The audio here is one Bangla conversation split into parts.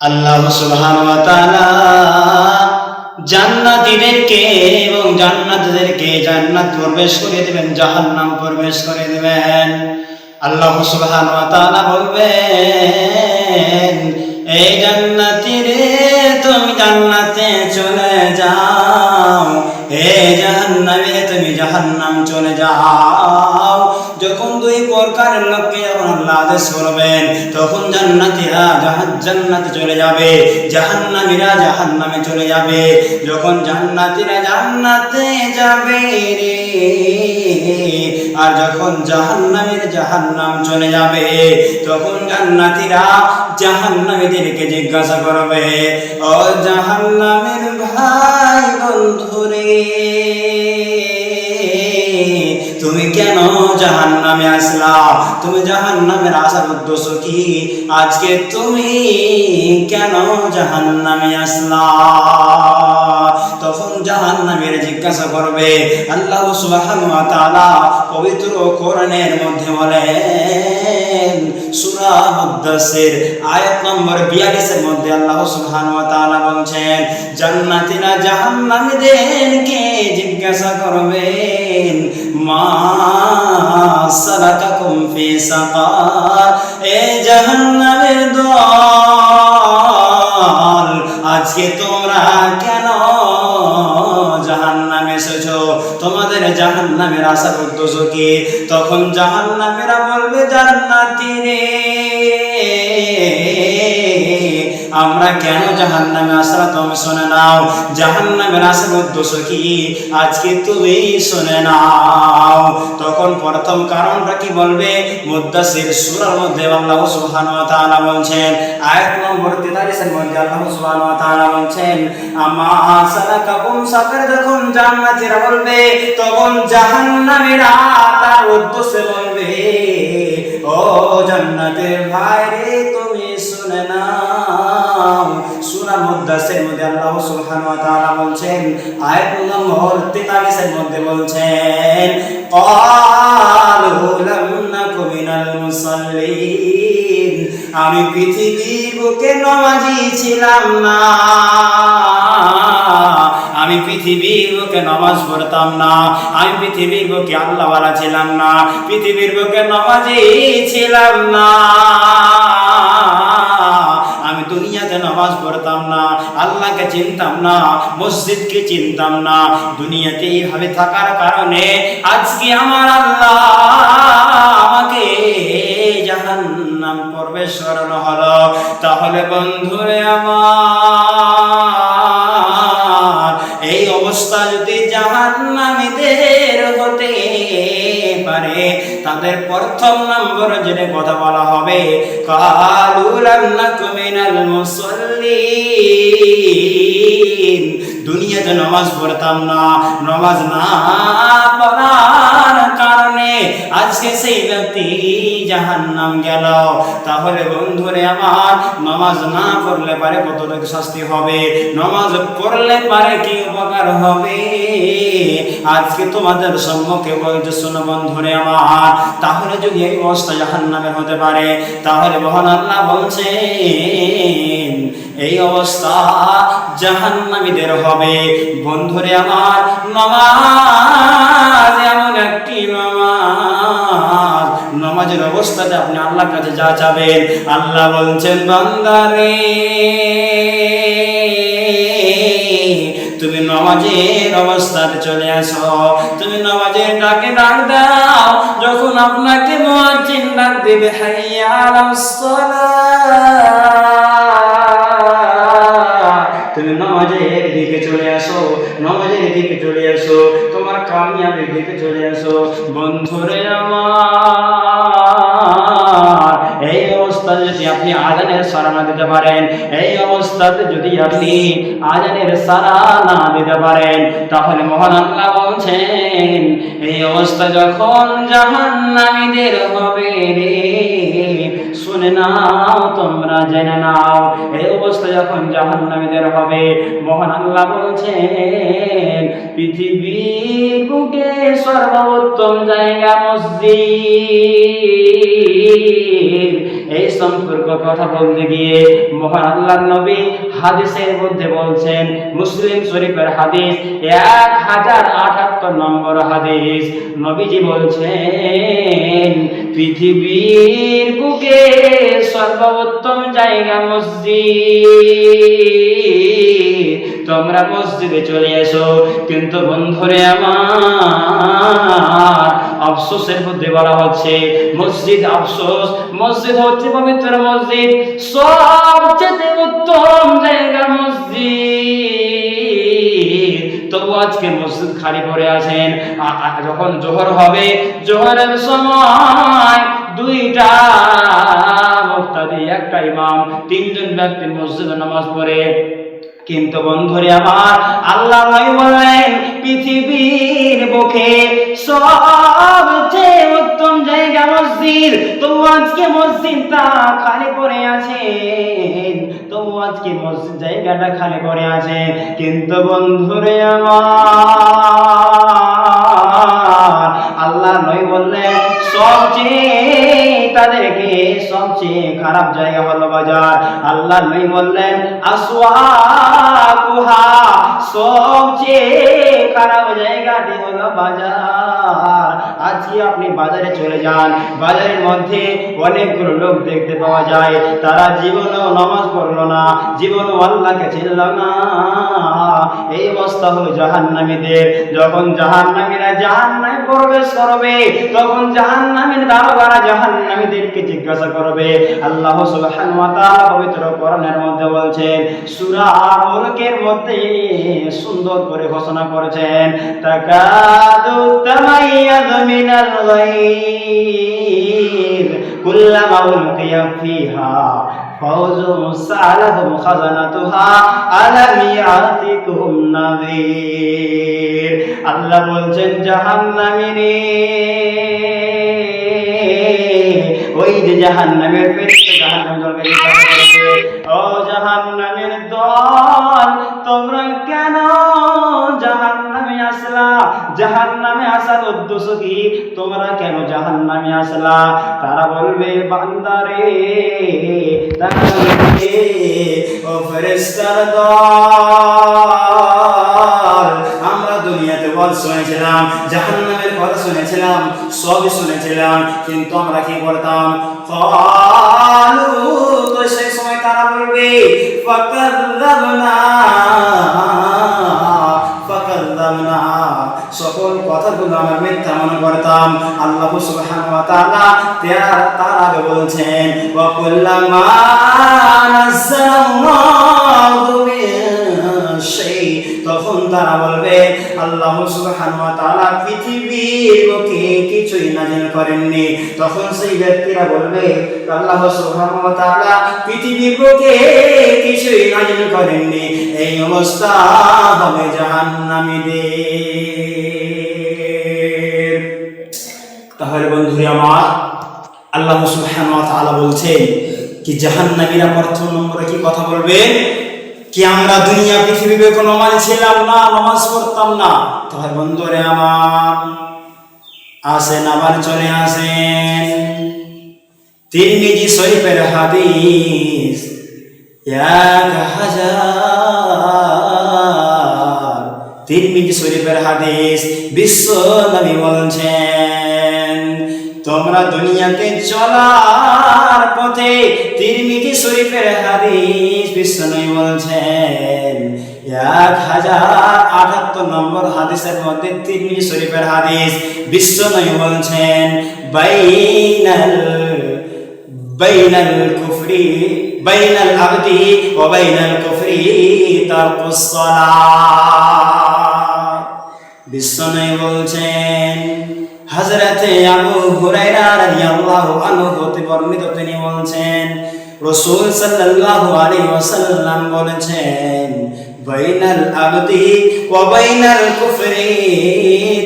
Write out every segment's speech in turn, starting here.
আল্লাহ সুবহানাহু ওয়া তাআলা জান্নাতীদেরকে এবং জান্নাতীদেরকে জান্নাত প্রবেশ করে দিবেন, জাহান্নাম প্রবেশ করে দিবেন। আল্লাহ সুবহানাহু ওয়া তাআলা বলবেন, এই জান্নাতীরে তুমি জান্নাতে চলে যাও, এই জাহান্নামে তুমি জাহান্নাম চলে যাও। যখন দুই প্রকারের লোককে যখন আল্লাহ আদেশ করবেন, তখন জান্নাতীরা জান্নাতে চলে যাবে, জাহান্নামীরা জাহান্নামে চলে যাবে। যখন জান্নাতীরা জান্নাতে যাবে রে, আর যখন জাহান্নামীরা জাহান্নাম চলে যাবে, তখন জান্নাতীরা জাহান্নামীদেরকে জিজ্ঞাসা করবে, ও জাহান্নামের ভাই বন্ধুরে, তুমি কেন জাহান্নামে আসলা? তুমি জাহান্নামের আসার উদ্দেশ্য কি? আজকে তুমি কেন জাহান্নামে আসলা? তখন জাহান্নামীরা জিজ্ঞাসা করবে। আল্লাহ সুবহানাহু ওয়া তাআলা পবিত্র কোরআনের মধ্যে বলেন, সূরা মুদ্দাসির আয়াত নম্বর 42 এর মধ্যে আল্লাহ সুবহানাহু ওয়া তাআলা বলছেন, জান্নাতীরা জাহান্নামীদেরকে জিজ্ঞাসা করবেন, মা সালাকাকুম ফি সাকার, এ জাহান্নামের দল, আজকে তোমরা কেন জাহান্নামে এসেছো? তোমাদের জাহান্নামের আসার উদ্দেশ্য কি? তখন জাহান্নামীরা বলবে, জান্নাতীরে, আমরা কেন জাহান্নামে আসলাম তুমি শুনে নাও। জাহান্নামের আসার উদ্দেশ্য কি আজকে তুমি শুনে নাও। তখন প্রথম কারণটা কি বলবে? মুদ্দাসির সূরার মধ্যে আল্লাহ সুবহানাহু ওয়া তাআলা বলছেন, আয়াত নম্বর 43 এর মধ্যে আল্লাহ সুবহানাহু ওয়া তাআলা বলছেন, আমা সালাকাকুম সাকার, যখন জান্নাতীরা বলবে, তখন জাহান্নামীরা তার উদ্দেশ্যে বলবে, ও জান্নাতের ভাই রে, তুমি শুনে নাও। সূরা মুদ্দাসির মধ্যে আল্লাহ সুবহানাহু ওয়া তাআলা বলছেন, আয়াত নম্বর 43 এর মধ্যে বলছেন, ক্বালু লাম নাকু মিনাল মুসাল্লিন, আমি পৃথিবীর বুকে নামাজি ছিলাম না, আমি পৃথিবীর বুকে নামাজ পড়তাম না, আমি পৃথিবীর বুকে আল্লাহওয়ালা ছিলাম না, পৃথিবীর বুকে নামাজি ছিলাম না, আমি দুনিয়াতে নামাজ পড়তাম না, আল্লাহকে চিনতাম না, মসজিদকে চিনতাম না। দুনিয়াতে এইভাবে থাকার কারণে আজকে আমার আল্লাহ আমাকে জাহান্নাম প্রবেশ করানো হলো। তাহলে বন্ধুরে আমার, এই অবস্থা যদি জাহান্নামীদের হতে পারে, তাদের প্রথম নম্বর যেটা কথা বলা হবে, ক্বালু লাম নাকু মিনাল মুসাল্লিন, দুনিয়াতে নামাজ পড়তাম না, নামাজ না পড়ার কারণে আজকে সেই ব্যক্তি জাহান্নাম গেল। তাহলে বন্ধুরে আমার, নামাজ না পড়লে পারে কতটুকু শাস্তি হবে, নামাজ পড়লে পারে কি উপকার হবে, আজকে তোমাদের সম্মুখে বলতে শোনো বন্ধুরে আমার। তাহলে যদি এই অবস্থা জাহান্নামে হতে পারে, তাহলে মহান আল্লাহ বলছেন এই অবস্থা জাহান্নামীদের হবে। বন্ধুরে আমার, নামাজ এমন একটি নামাজ, নামাজের অবস্থাতে আপনি আল্লাহর কাছে যা চাবেন, আল্লাহ বলছেন, বান্দারে, তুমি নামাজের অবস্থাতে চলে আসো, তুমি নামাজের ডাকে ডাক দাও। যখন আপনাকে মুয়াজ্জিন ডাক দিবে, হাইয়া আলাস সালাহ, তুমি নামাজের দিকে চলে আসো, নামাজের দিকে চলে আসো, তোমার কামিয়াবির দিকে চলে আসো। বন্ধুরে আমার, এই অবস্থায় যদি আপনি আজানের সাড়া না দিতে পারেন, এই অবস্থাতে যদি আপনি আজানের সাড়া না দিতে পারেন, তাহলে মহান আল্লাহ বলছেন, এই অবস্থা যখন জাহান্নামীদের হবে রে, শুনে নাও, তোমরা জেনে নাও। এই অবস্থা যখন জাহান্নামীদের হবে, মহান আল্লাহ বলছেন পৃথিবীর বুকে সর্বোত্তম জায়গা মসজিদ। এই সম্পর্ক কথা বলতে গিয়ে মহান আল্লাহর নবী হাদিসের মধ্যে বলছেন, মুসলিম শরীফের হাদিস 1078 নম্বর হাদিস, নবীজি বলছেন পৃথিবীর বুকে সর্বোত্তম জায়গা মসজিদ, তোমরা মসজিদে চলে এসো। কিন্তু বন্ধুরে আমার, আফসোসের মধ্যে বলা হচ্ছে মসজিদ আফসোস, মসজিদ হচ্ছে পবিত্র মসজিদ, সবচেয়ে উত্তম জায়গা মসজিদ, তবু আজকে মসজিদ খালি পড়ে আছেন। যখন জোহর হবে, জোহরের সময় দুইটা মুক্তাদি, একটা ইমাম, তিনজন ব্যক্তি মসজিদে নামাজ পড়ে। কিন্তু বন্ধুরে আমার, আল্লাহ বলেন পৃথিবীর বুকে সবচেয়ে উত্তম জায়গা মসজিদ, তবু আজকে মসজিদটা খালি পড়ে আছে, তবু আজকে মসজিদ জায়গাটা খালি পড়ে আছে। কিন্তু বন্ধুরে আমার, আল্লাহ নয় বললেন সবচেয়ে তাদেরকে সবচেয়ে খারাপ জায়গা হলো বাজার। আল্লাহ নয় বললেন আসওয়াকুহা, সবচেয়ে খারাপ জায়গাটি হলো বাজার। আজকে আপনি বাজারে চলে যান, বাজারের মধ্যে অনেকগুলো লোক দেখতে পাওয়া যায়, তারা জীবনেও নামাজ পড়লো না, জীবনেও আল্লাহকে চিনল না। এই অবস্থা হলো জাহান্নামীদের। যখন জাহান্নামীরা জাহান্নামে প্রবেশ করবে, তখন জাহান্নামীর দারোগারা জাহান্নামীদেরকে জিজ্ঞাসা করবে। আল্লাহ সুবহানাহু ওয়া তাআলা পবিত্র কোরআনের মধ্যে বলছেন, সূরা মুলকের মধ্যে সুন্দর করে ঘোষণা করেছেন, তাকাদু তামাইয়াযু মিনাল গায়ব কুল্লামা উলকিয়া ফিহা ফাওজুন সালাহুম খাজানাতুহা আলাম ইয়াতিকুম নাযীর। আল্লাহ বলছেন জাহান্নামীরে, ওই যে জাহান্নামের পেটে জাহান্নাম দলকে জিজ্ঞাসা করেছে, ও জাহান্নামের দল, তোমরা কেন জাহান্নামে আসলা? জাহান্নামে আসার উদ্দেশ্য কি? তোমরা কেন জাহান্নামে আসলা? তারা বলবে, বান্দারে, তারা বলবে, ও ফেরেশতার দল, আমরা দুনিয়াতে বল শুনেছিলাম, জাহান্নামের কথা শুনেছিলাম, সবই শুনেছিলাম, কিন্তু আমরা কি করতাম? ক্বালু, তো সেই সময় তারা বলবে, ফাকাযযাবনা, সকল কথাগুলো আমরা মিথ্যা মনে করতাম। আল্লাহ সুবহানাহু ওয়া তাআলা তার আগে বলছেন, ওয়া কুল্লামা নাযালাল্লাহু মিন শাই, তখন তারা বলবে আল্লাহ সুবহানাহু ওয়া তাআলা পৃথিবীর বুকে কিছুই নাযিল করেননি। তখন সেই ব্যক্তিরা বলবে আল্লাহ সুবহানাহু ওয়া তাআলা পৃথিবীর বুকে কিছুই নাযিল করেননি। এই অবস্থা হবে জাহান্নামীদের। তাহলে বন্ধুরা আমার, আল্লাহ সুবহানাহু ওয়া তাআলা বলছেন কি জাহান্নামীরা প্রথম নম্বরে কি কথা বলবে? কি আমরা দুনিয়া পৃথিবীতে কোনো মানছিলাম না, নামাজ পড়তাম না। তাহলে বন্ধুরা আমার, আসেন আবার চলে আসেন তিরমিজি শরীফের হাদিস 1000, তিরমিজি শরীফের হাদিস। বিশ্ব নবী বলছেন, তোমরা দুনিয়াতে চলার পথে, তিরমিজি শরীফের হাদিস, বিশ্ব নবী বলছেন 1078 নম্বর হাদিসের মধ্যে, তিরমিজি শরীফের হাদিস, বিশ্ব নবী বলছেন, বাইনাল কুফরি, বাইনাল আবদি ওয়া বাইনাল কুফরি তারকুস সালাত। বিশ্ব নবী বলছেন, হযরতে আবু হুরায়রা রাদিয়াল্লাহু আনহু হতে বর্ণিত, তিনি বলছেন রাসূল সাল্লাল্লাহু আলাইহি ওয়াসাল্লাম বলেছেন, বাইনাল আবদি ওয়া বাইনাল কুফরি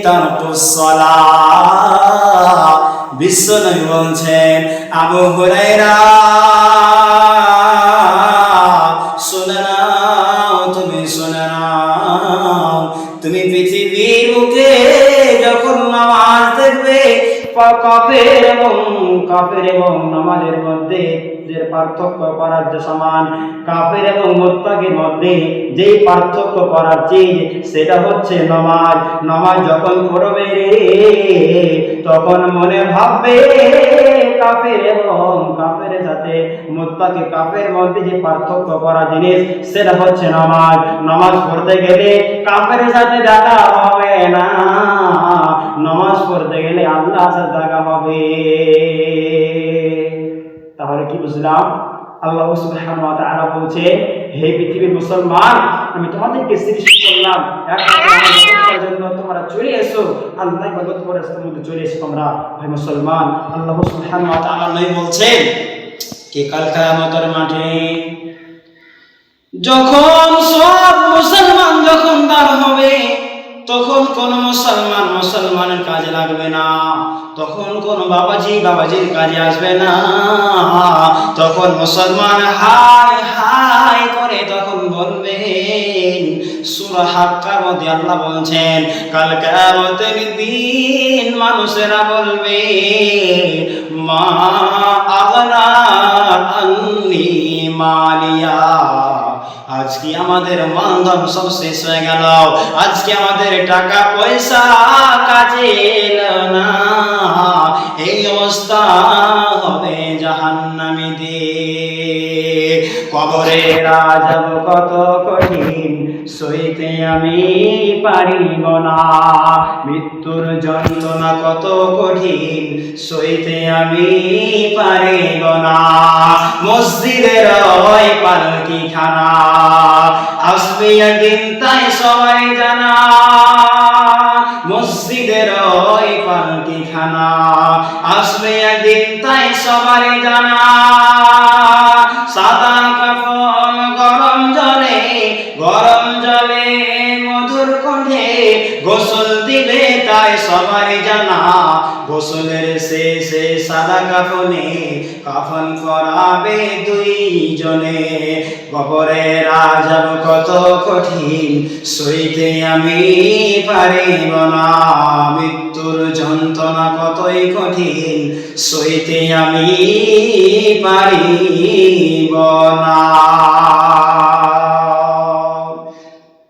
তারকুস সালাত। বিশ্বনবী বলছেন, আবু হুরায়রা শুনে নাও, তুমি শুনে নাও, তুমি পৃথিবীর বুকে যখন নামাজ দেখবে, কাফের এবং নামাজের মধ্যে যে পার্থক্য করার যে সমান, কাফের এবং মুত্তাকির মধ্যে যে পার্থক্য করার চিজ, সেটা হচ্ছে নামাজ। নামাজ যখন পড়বে তখন মনে ভাববে কাফের এবং কাফের সাথে মুত্তাকি, কাফের মধ্যে যে পার্থক্য করা জিনিস সেটা হচ্ছে নামাজ। নামাজ পড়তে গেলে কাফের সাথে দেখা হবে না, নামাজ পড়তে গেলে আল্লাহর সাথে দেখা হবে। তাহলে কি বুঝলাম? আল্লাহ সুবহানাহু ওয়া তাআলা বলছে, হে পৃথিবীর মুসলমান, আমি তোমাদেরকে সৃষ্টি করলাম একমাত্র জন্য, তোমরা চলে এসো আল্লাহর ইবাদত করে মধ্যে চলে এসো তোমরা। ভাই মুসলমান, আল্লাহ সুবহানাহু ওয়া তাআলা নবী বলছেন কি কাল কিয়ামতের মাঠে যখন সব মুসলমান যখন দাঁড় হবে, তখন কোন মুসলমানের কাজে লাগবে না, তখন কোন বাবাজির কাজে আসবে না। তখন মুসলমান হায় হায় করে তখন বলবেন, সূরা হাক্কার মধ্যে আল্লাহ বলছেন, কাল কিয়ামতের দিন মানুষেরা বলবে, মা আগনা আন্নি মালিয়া, আজকে আমাদের মানধন সব শেষ হয়ে গেল, আজকে আমাদের টাকা পয়সা কাজে এলো না। এই অবস্থা হবে জাহান্নামীদের। কবরের আযাব কত কঠিন, সইতে আমি পারিব না। মৃত্যুর যন্ত্রণা কত কঠিন, সইতে আমি পারিব না। মসজিদের ওই পালকি খানা আসবে একদিন, তাই সবাই জানা। মসজিদের ওই পালকি খানা আসবে একদিন, তাই সবাই জানা। সাদা কাফন গরম জলে মধুর কণ্ঠে গোসল দিবে, তাই সবাই জানা। গোসলের শেষে সাদা কাফনে কাফন করাবে দুইজনে। কবরের আযাব কত কঠিন, সইতে আমি পারিব না। মৃত্যুর যন্ত্রণা কতই কঠিন, সইতে আমি পারিব না।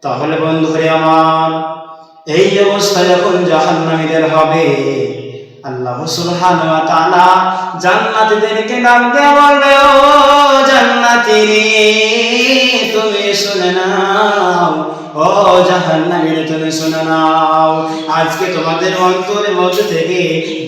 তাহলে বন্ধুরে আমার, এই অবস্থা যখন জাহান্নামীদের হবে, আল্লাহ সুবহানাহু ওয়া তাআলা জান্নাতীদেরকে ডাক দিয়ে বলবে, ও জান্নাতী, তুমি শুনে নাও, ও জাহান্নামীরা তুমি শুনে নাও, আজকে তোমাদের অন্তরের মধ্যে থেকে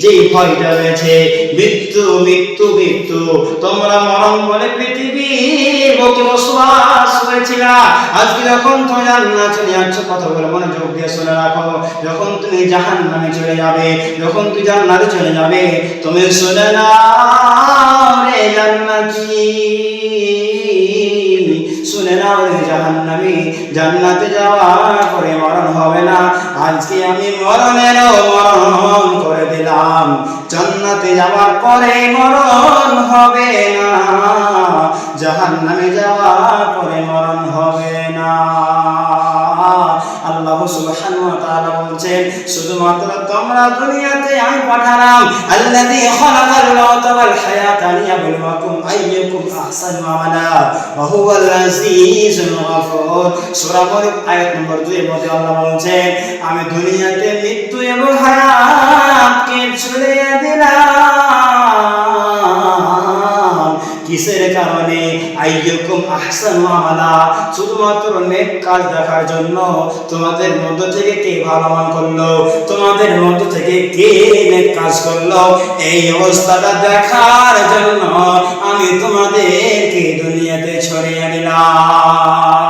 যেই ভয়টা রয়েছে, মৃত্যু মৃত্যু মৃত্যু, তোমরা মরণ বলে পৃথিবীর বুকে বসবাস করেছিলা, আজকে যখন তুমি জান্নাতে চলে যাচ্ছ, কথাগুলো মনোযোগ দিয়ে শুনে রাখো, যখন তুমি জাহান্নামে চলে যাবে, যখন তুমি জান্নাতে চলে যাবে, তুমি শুনে নাও রে জান্নাতী, শুনে নাও রে জাহান্নামী, জান্নাতে যাওয়ার পরে মরণ হবে না। আজকে আমি মরণেরও মরণ করে দিলাম, জান্নাতে যাওয়ার পরে মরণ হবে না, জাহান্নামে যাওয়ার পরে মরণ হবে না। আল্লাহ সুবহানাহু ওয়া তাআলা বলছেন, শুধুমাত্র তোমরা দুনিয়াতে আমি পাঠালাম, আল্লাযী খালাকাল মাউতা ওয়াল হায়াতা লিয়াবলুয়াকুম আইয়ুকুম আহসানু আমালা ওয়া হুয়াল আজিজুল গফুর। সূরা মুলক আয়াত নম্বর 2 এর মধ্যে আল্লাহ বলছেন, আমি দুনিয়াতে মৃত্যু এবং হায়াতকে ছড়িয়ে দিলাম, কিসের কারণে? আইয়ুকুম আহসানু আমালা, শুধুমাত্র নেক কাজ দেখার জন্য। তোমাদের মধ্য থেকে কে ভালো আমল করলো, তোমাদের মধ্য থেকে কে নেক কাজ করলো, এই অবস্থাটা দেখার জন্য আমি তোমাদেরকে দুনিয়াতে ছড়িয়ে দিলাম।